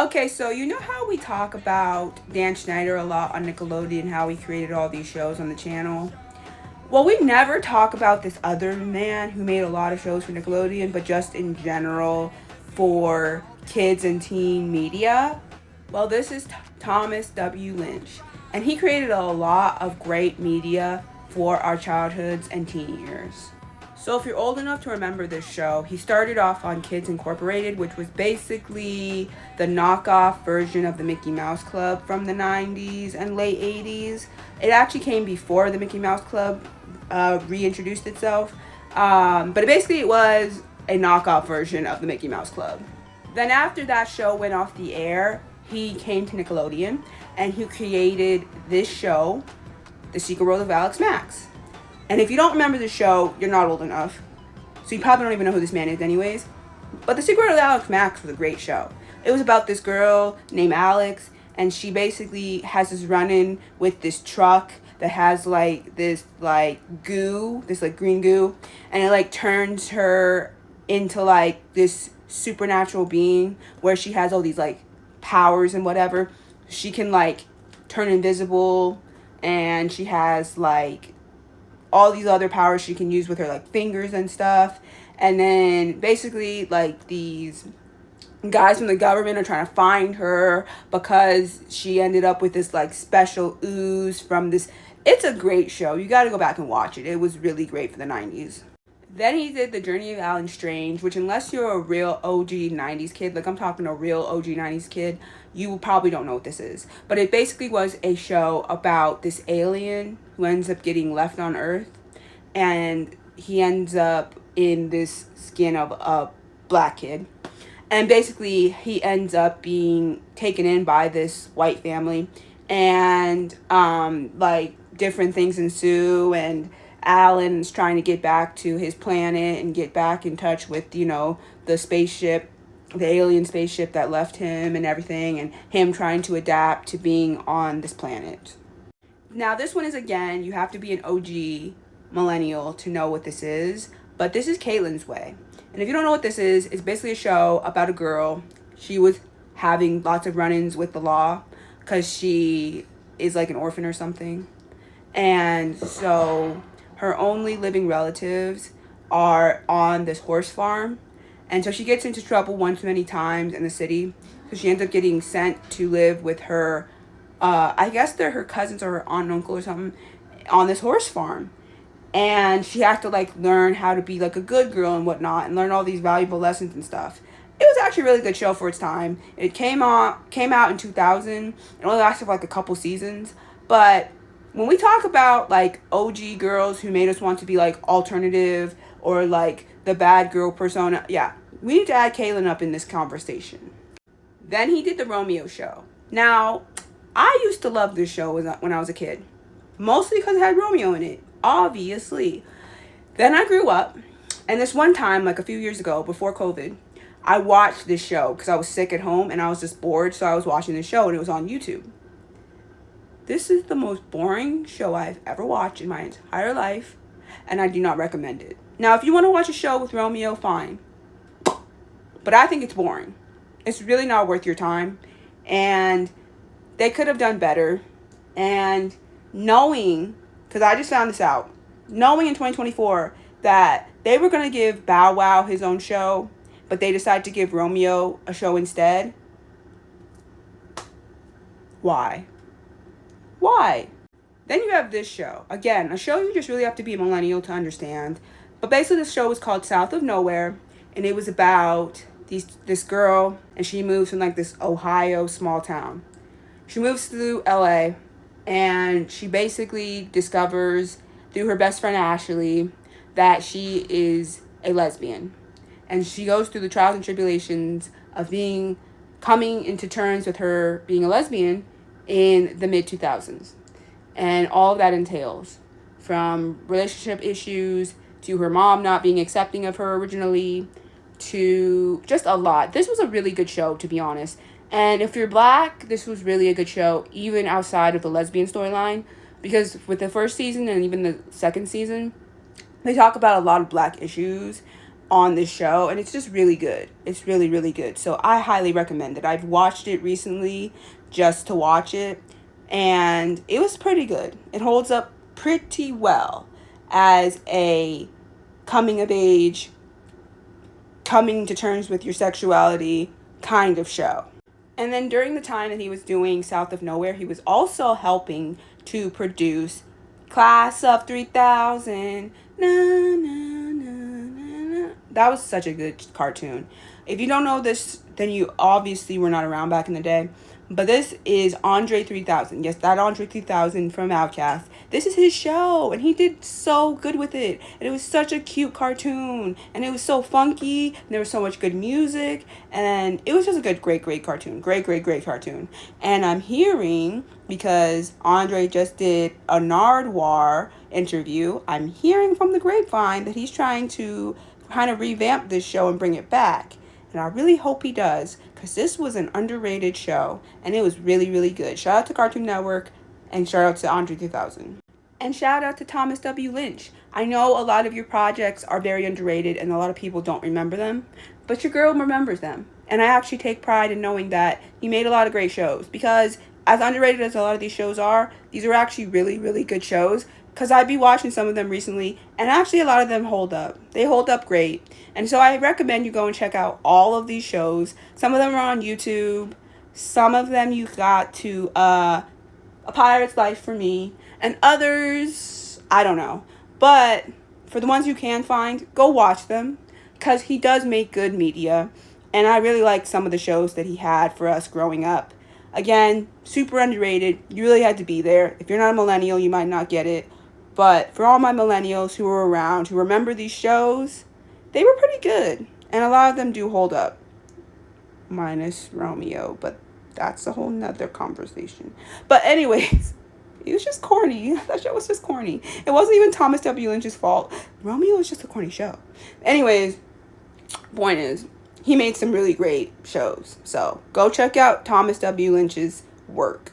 Okay, so you know how we talk about Dan Schneider a lot on Nickelodeon, how he created all these shows on the channel? Well, we never talk about this other man who made a lot of shows for Nickelodeon, but just in general for kids and teen media. Well, this is Thomas W. Lynch, and he created a lot of great media for our childhoods and teen years. So, if you're old enough to remember this show, he started off on Kids Incorporated, which was basically the knockoff version of the Mickey Mouse Club from the 90s and late 80s. It actually came before the Mickey Mouse Club reintroduced itself, but basically it was a knockoff version of the Mickey Mouse Club. Then, after that show went off the air, he came to Nickelodeon and he created this show, The Secret World of Alex Max. And if you don't remember the show, you're not old enough. So you probably don't even know who this man is anyways. But The Secret of Alex Max was a great show. It was about this girl named Alex, and she basically has this run-in with this truck that has this goo, this green goo, and it turns her into this supernatural being where she has all these powers and whatever. She can turn invisible, and she has all these other powers she can use with her fingers and stuff. And then basically these guys from the government are trying to find her because she ended up with this special ooze from this. It's a great show. You got to go back and watch it. It was really great for the 90s. Then he did The Journey of Alan Strange, which unless you're a real OG 90s kid, I'm talking a real OG 90s kid, you probably don't know what this is. But it basically was a show about this alien who ends up getting left on Earth, and he ends up in this skin of a black kid. And basically he ends up being taken in by this white family, and different things ensue, and Alan's trying to get back to his planet and get back in touch with, the spaceship, the alien spaceship that left him and everything, and him trying to adapt to being on this planet. Now, this one is, again, you have to be an OG millennial to know what this is, but this is Caitlin's Way. And if you don't know what this is, it's basically a show about a girl. She was having lots of run-ins with the law because she is an orphan or something. And so her only living relatives are on this horse farm. And so she gets into trouble one too many times in the city. So she ends up getting sent to live with her, I guess they're her cousins or her aunt and uncle or something, on this horse farm. And she has to learn how to be a good girl and whatnot, and learn all these valuable lessons and stuff. It was actually a really good show for its time. It came out in 2000. It only lasted for a couple seasons. But when we talk about OG girls who made us want to be alternative or the bad girl persona, yeah, we need to add Caitlin up in this conversation. Then he did The Romeo Show. Now, I used to love this show when I was a kid, mostly because it had Romeo in it, obviously. Then I grew up, and this one time, a few years ago, before COVID, I watched this show because I was sick at home and I was just bored, so I was watching this show, and it was on YouTube. This is the most boring show I've ever watched in my entire life, and I do not recommend it. Now, if you want to watch a show with Romeo, fine. But I think it's boring. It's really not worth your time, and they could have done better. And knowing, because I just found this out, knowing in 2024 that they were going to give Bow Wow his own show, but they decided to give Romeo a show instead. Why? Why? Then you have this show. Again, a show you just really have to be a millennial to understand. But basically this show was called South of Nowhere, and it was about this girl, and she moves from this Ohio small town. She moves to LA, and she basically discovers through her best friend Ashley that she is a lesbian. And she goes through the trials and tribulations of coming into terms with her being a lesbian in the mid-2000s. And all of that entails from relationship issues to her mom not being accepting of her originally to just a lot. This was a really good show, to be honest. And if you're black, this was really a good show, even outside of the lesbian storyline, because with the first season and even the second season, they talk about a lot of black issues on this show, and it's just really good. It's really, really good. So I highly recommend it. I've watched it recently just to watch it, and it was pretty good. It holds up pretty well as a coming of age, coming to terms with your sexuality kind of show. And then during the time that he was doing South of Nowhere, he was also helping to produce Class of 3000. Na, na, na, na, na. That was such a good cartoon. If you don't know this, then you obviously were not around back in the day. But this is Andre 3000. Yes, that Andre 3000 from Outkast. This is his show, and he did so good with it. And it was such a cute cartoon, and it was so funky, and there was so much good music, and it was just a good, great cartoon. Great cartoon. And I'm hearing, because Andre just did a Nardwar interview, I'm hearing from the grapevine that he's trying to kind of revamp this show and bring it back. And I really hope he does, because this was an underrated show, and it was really, really good. Shout out to Cartoon Network, and shout out to Andre 3000. And shout out to Thomas W. Lynch. I know a lot of your projects are very underrated, and a lot of people don't remember them, but your girl remembers them. And I actually take pride in knowing that he made a lot of great shows, because as underrated as a lot of these shows are, these are actually really, really good shows. Because I'd be watching some of them recently, and actually a lot of them hold up. They hold up great. And so I recommend you go and check out all of these shows. Some of them are on YouTube. Some of them you got to A Pirate's Life for Me. And others, I don't know. But for the ones you can find, go watch them. Because he does make good media. And I really like some of the shows that he had for us growing up. Again, super underrated. You really had to be there. If you're not a millennial, you might not get it. But for all my millennials who were around, who remember these shows, they were pretty good. And a lot of them do hold up. Minus Romeo, but that's a whole nother conversation. But anyways, it was just corny. That show was just corny. It wasn't even Thomas W. Lynch's fault. Romeo was just a corny show. Anyways, point is, he made some really great shows. So go check out Thomas W. Lynch's work.